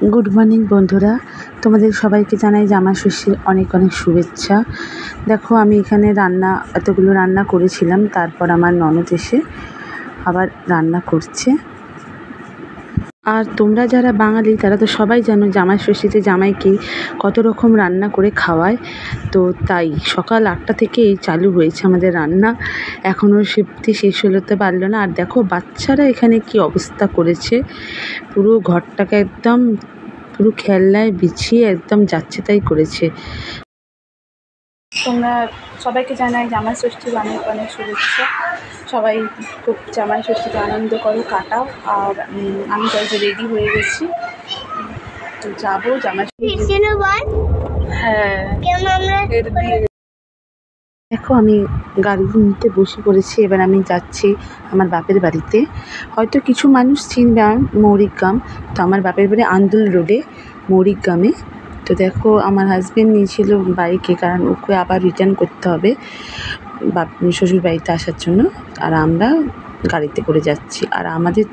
Good morning বন্ধুরা, তোমাদের সবাইকে জানাই জামাই ষষ্ঠীর অনেক অনেক শুভেচ্ছা। দেখো আমি এখানে এতগুলো রান্না করেছিলাম, তারপর আমার ননদ এসে আবার রান্না করছে। আর তোমরা যারা বাঙালি তারা তো সবাই জানো জামাই ষষ্ঠীতে জামাইকে কত রকম রান্না করে খাওয়ায়। তো তাই সকাল 8টা থেকেই চালু হয়েছে আমাদের রান্না, এখনও সেটি শেষ হতে পারলো না। আর দেখো বাচ্চারা এখানে কি অবস্থা করেছে, পুরো ঘরটাকে একদম পুরো খেলনায় বিছিয়ে একদম যাচ্ছে তাই করেছে। তোমরা সবাইকে জানাই জামাই ষষ্ঠীর অনেক অনেক শুভেচ্ছা। সবাই খুব জামাই ষষ্ঠীতে আনন্দ করো, কাটাও। আর আমি যাই রেডি হয়ে গেছি, তো যাবো জামাই ষষ্ঠী। হ্যাঁ, দেখো আমি গাড়ি নিতে বসে পড়েছি। এবার আমি যাচ্ছি আমার বাপের বাড়িতে। হয়তো কিছু মানুষ চিনবে মৌরিগ্রাম, তো আমার বাপের বাড়ি আন্দুল রোডে মৌরিগ্রামে। তো দেখো আমার হাজব্যান্ড নিয়েছিল বাইকে, কারণ ওকে আবার রিটার্ন করতে হবে শ্বশুর বাড়িতে আসার জন্য। আর আমরা গাড়িতে করে যাচ্ছি। আর আমাদের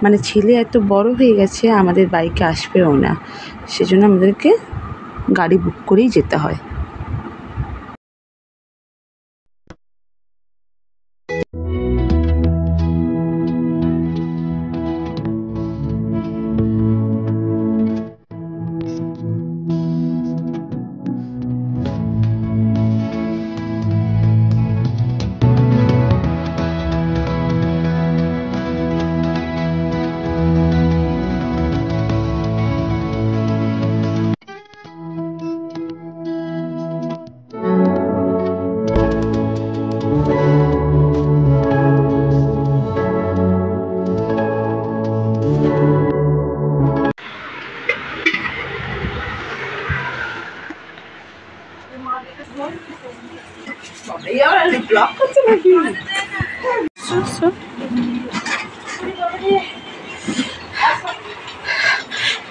মানে ছেলে এত বড় হয়ে গেছে, আমাদের বাইকে আসবেও না, সেজন্য আমাদেরকে গাড়ি বুক করেই যেতে হয়।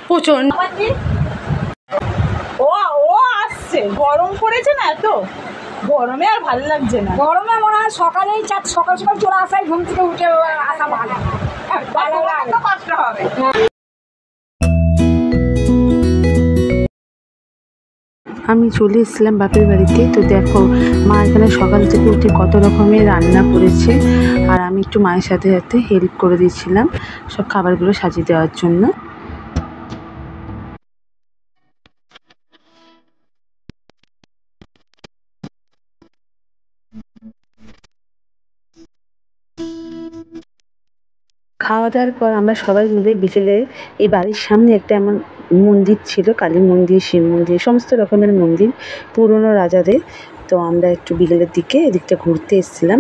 প্রচন্ড ও আসছে, গরম পড়েছে না, এত গরমে আর ভালো লাগছে না। গরমে মনে হয় সকালেই সকাল সকাল চলে আসাই, ঘুম থেকে উঠে আসা ভালো, কষ্ট হবে। আমি চলে এসেছিলাম বাপের বাড়িতে। তো দেখো মা এখানে সকাল থেকে উঠে কত রকমের রান্না করেছে, আর আমি একটু মায়ের সাথে সাথে হেল্প করে দিয়েছিলাম সব খাবারগুলো সাজিয়ে দেওয়ার জন্য। খাওয়া দাওয়ার পর আমরা সবাই মিলে বিকেলে এই বাড়ির সামনে একটা এমন মন্দির ছিল, কালী মন্দির, শিব মন্দির, সমস্ত রকমের মন্দির পুরনো রাজাদের। তো আমরা একটু বিকেলের দিকে এদিকটা ঘুরতে এসেছিলাম।